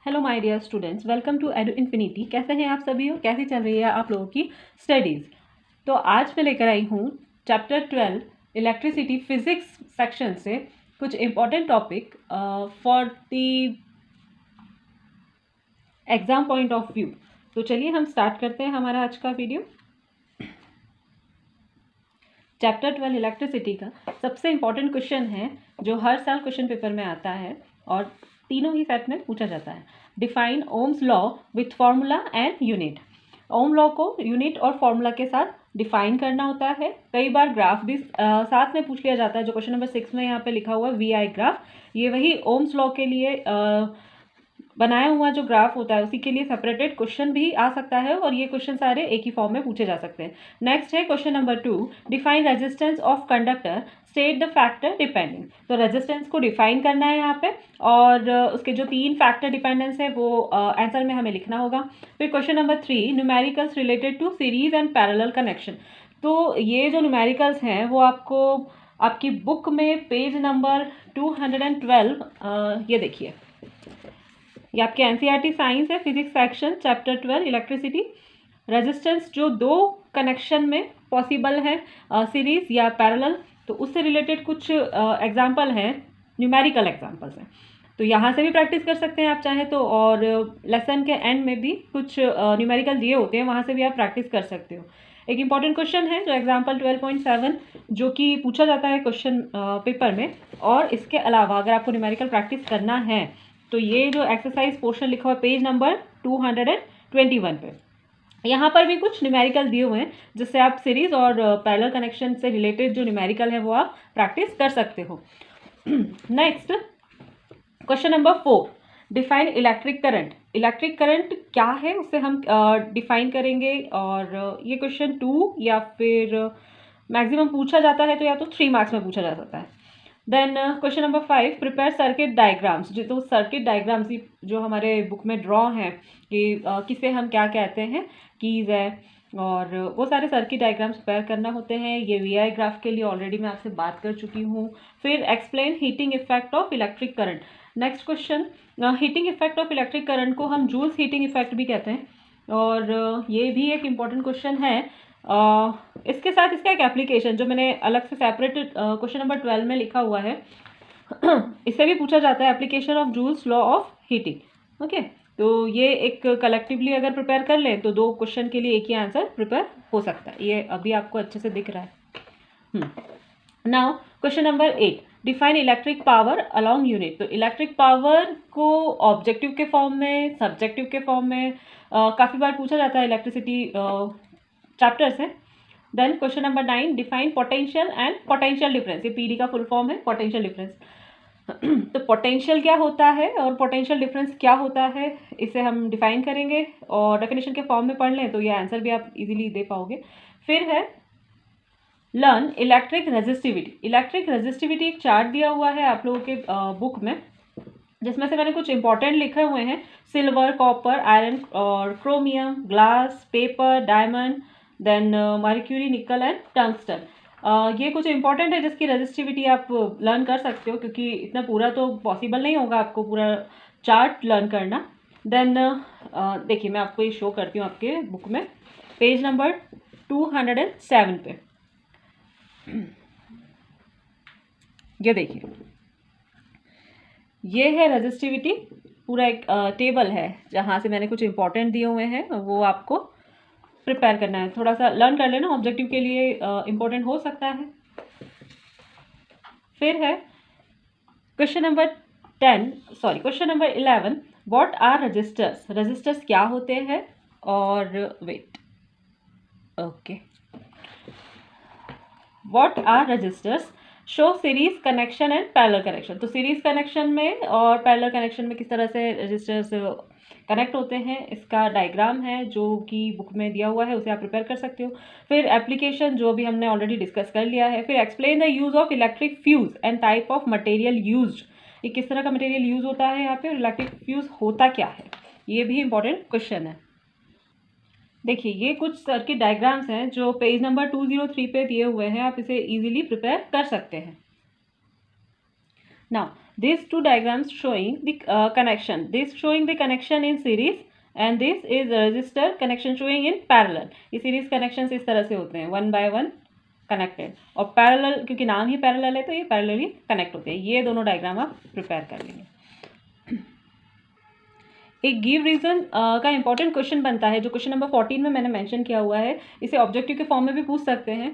Hello my dear students, welcome to Edu Infinity. कैसे हैं आप सभी और कैसी चल रही है आप लोगों की स्टडीज़। तो आज मैं लेकर आई हूँ चैप्टर 12 इलेक्ट्रिसिटी फिजिक्स सेक्शन से कुछ important topic for the exam point of view. तो चलिए हम स्टार्ट करते हैं हमारा आज का वीडियो। चैप्टर 12 इलेक्ट्रिसिटी का सबसे इम्पॉर्टेंट क्वेश्चन है जो हर साल क्वेश्चन पेपर में आता है और तीनों ही सेट में पूछा जाता है। Define Ohm's law with formula and unit. Ohm law को यूनिट और फॉर्मूला के साथ डिफाइन करना होता है। कई बार ग्राफ भी साथ में पूछ लिया जाता है, जो क्वेश्चन नंबर 6 में यहाँ पे लिखा हुआ है VI ग्राफ। ये वही ओम्स लॉ के लिए बनाया हुआ जो ग्राफ होता है उसी के लिए सेपरेटेड क्वेश्चन भी आ सकता है और ये क्वेश्चन सारे एक ही फॉर्म में पूछे जा सकते हैं। नेक्स्ट है question number 2, define resistance of conductor, state the factor depending. तो रेजिस्टेंस को डिफाइन करना है यहाँ पे और उसके जो 3 फैक्टर डिपेंडेंस है वो आंसर में हमें लिखना होगा। फिर question number 3, numericals related to series and parallel connection. तो ये जो न्यूमेरिकल्स हैं वो आपको आपकी बुक में पेज नंबर 212 ये देखिए, ये आपके NCERT साइंस है, physics section chapter 12 electricity. Resistance जो 2 कनेक्शन में पॉसिबल है, सीरीज या पैरेलल, तो उससे रिलेटेड कुछ एग्जांपल हैं, न्यूमेरिकल एग्जांपल्स हैं। तो यहाँ से भी प्रैक्टिस कर सकते हैं आप चाहें तो, और लेसन के एंड में भी कुछ न्यूमेरिकल दिए होते हैं, वहाँ से भी आप प्रैक्टिस कर सकते हो। एक इंपॉर्टेंट क्वेश्चन है जो एग्जाम्पल 12.7 जो कि पूछा जाता है क्वेश्चन पेपर में। और इसके अलावा अगर आपको न्यूमेरिकल प्रैक्टिस करना है तो ये जो एक्सरसाइज पोर्शन लिखा हुआ है पेज नंबर 221 पे, यहाँ पर भी कुछ न्यूमेरिकल दिए हुए हैं जिससे आप सीरीज और पैरेलल कनेक्शन से रिलेटेड जो न्यूमेरिकल है वो आप प्रैक्टिस कर सकते हो। Next question number 4, define electric current. Electric current क्या है उससे हम डिफाइन करेंगे, और ये क्वेश्चन 2 या फिर मैक्सिमम पूछा जाता है तो या तो 3 मार्क्स में पूछा जा सकता है। Then question number 5, prepare circuit diagrams. जो सर्किट डायग्राम्स जो हमारे बुक में ड्रॉ हैं कि किसे हम क्या कहते हैं, कीज़ है, और वो सारे सर्किट डायग्राम्स प्रिपेयर करना होते हैं। ये VI ग्राफ के लिए ऑलरेडी मैं आपसे बात कर चुकी हूँ। फिर explain heating effect of electric current. Next question, heating effect of electric current को हम जूल्स हीटिंग इफेक्ट भी कहते हैं, और ये भी एक इम्पॉर्टेंट क्वेश्चन है। इसके साथ इसका एक एप्लीकेशन जो मैंने अलग से सेपरेट क्वेश्चन नंबर 12 में लिखा हुआ है इससे भी पूछा जाता है, application of joules law of heating. Okay, तो ये एक कलेक्टिवली अगर प्रिपेयर कर लें तो 2 क्वेश्चन के लिए एक ही आंसर प्रिपेयर हो सकता है। ये अभी आपको अच्छे से दिख रहा है। Now question number 8, define electric power along unit. तो इलेक्ट्रिक पावर को ऑब्जेक्टिव के फॉर्म में, सब्जेक्टिव के फॉर्म में काफ़ी बार पूछा जाता है इलेक्ट्रिसिटी चैप्टर्स हैं। Then question number 9, define potential and potential difference. ये PD का फुल फॉर्म है पोटेंशियल डिफरेंस। तो पोटेंशियल क्या होता है और पोटेंशियल डिफरेंस क्या होता है, इसे हम डिफाइन करेंगे और डेफिनेशन के फॉर्म में पढ़ लें तो ये आंसर भी आप इजीली दे पाओगे। फिर है learn electric resistivity. Electric resistivity एक चार्ट दिया हुआ है आप लोगों के बुक में, जिसमें से मैंने कुछ इंपॉर्टेंट लिखे हुए हैं, सिल्वर, कॉपर, आयरन और chromium, glass, paper, diamond, then mercury, nickel and tungsten. ये कुछ इंपॉर्टेंट है जिसकी रेजिस्टिविटी आप लर्न कर सकते हो, क्योंकि इतना पूरा तो पॉसिबल नहीं होगा आपको पूरा चार्ट लर्न करना। देन देखिए मैं आपको ये शो करती हूँ आपके बुक में पेज नंबर 207 पे। ये देखिए, ये है रेजिस्टिविटी, पूरा एक टेबल है जहाँ से मैंने कुछ इंपॉर्टेंट दिए हुए हैं, वो आपको प्रिपेयर करना है। थोड़ा सा लर्न कर लेना, ऑब्जेक्टिव के लिए इंपॉर्टेंट हो सकता है। फिर है question number 11, what are resistors. Resistors क्या होते हैं, और wait, okay, what are resistors, show series connection and parallel connection. तो सीरीज कनेक्शन में और पैरेलल कनेक्शन में किस तरह से रजिस्टर्स कनेक्ट होते हैं, इसका डायग्राम है जो कि बुक में दिया हुआ है, उसे आप प्रिपेयर कर सकते हो। फिर एप्लीकेशन जो भी हमने ऑलरेडी डिस्कस कर लिया है। फिर explain the use of electric fuse and type of material used. ये किस तरह का मटेरियल यूज होता है यहाँ पे, और इलेक्ट्रिक फ्यूज होता क्या है, ये भी इंपॉर्टेंट क्वेश्चन है। देखिए ये कुछ सर्किट डायग्राम्स हैं जो पेज नंबर 203 पे दिए हुए हैं, आप इसे इजीली प्रिपेयर कर सकते हैं। Now these two diagrams showing the connection, this showing the connection in series and this is a resistor connection showing in parallel. ये series connections इस तरह से होते हैं, 1 by 1 कनेक्टेड, और पैरेलल क्योंकि नाम ही पैरेलल है तो ये पैरेलली कनेक्ट होते हैं। ये दोनों डायग्राम आप प्रिपेयर कर लेंगे। एक गिव रीज़न का इंपॉर्टेंट क्वेश्चन बनता है जो क्वेश्चन नंबर 14 में मैंने मेंशन किया हुआ है, इसे ऑब्जेक्टिव के फॉर्म में भी पूछ सकते हैं।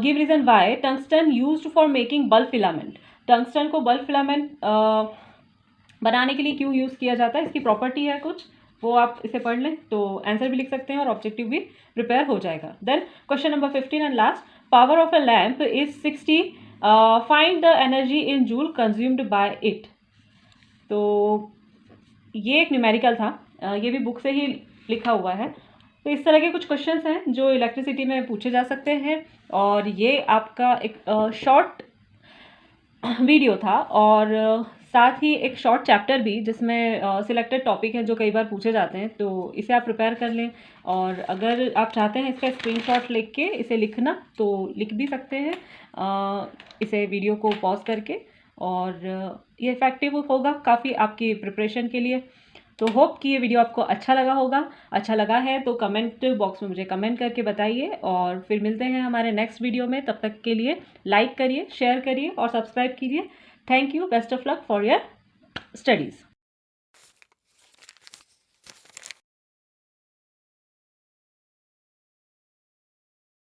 Give reason why tungsten used for making bulb filament, tungsten को बल्ब फिलामेंट बनाने के लिए क्यों यूज़ किया जाता है, इसकी प्रॉपर्टी है कुछ, वो आप इसे पढ़ लें तो आंसर भी लिख सकते हैं और ऑब्जेक्टिव भी प्रिपेयर हो जाएगा। Then question number 15 and last, power of a lamp is 60, find the energy in joule consumed by it. तो ये एक न्यूमेरिकल था, ये भी बुक से ही लिखा हुआ है। तो इस तरह के कुछ क्वेश्चंस हैं जो इलेक्ट्रिसिटी में पूछे जा सकते हैं, और ये आपका एक शॉर्ट वीडियो था और साथ ही एक शॉर्ट चैप्टर भी जिसमें सिलेक्टेड टॉपिक हैं जो कई बार पूछे जाते हैं, तो इसे आप प्रिपेयर कर लें। और अगर आप चाहते हैं इसका स्क्रीनशॉट लेके के इसे लिखना तो लिख भी सकते हैं इसे वीडियो को पॉज करके, और ये इफ़ेक्टिव होगा काफ़ी आपकी प्रिपरेशन के लिए। तो होप कि ये वीडियो आपको अच्छा लगा होगा, अच्छा लगा है तो कमेंट बॉक्स में मुझे कमेंट करके बताइए, और फिर मिलते हैं हमारे नेक्स्ट वीडियो में। तब तक के लिए लाइक करिए, शेयर करिए और सब्सक्राइब कीजिए। Thank you, best of luck for your studies.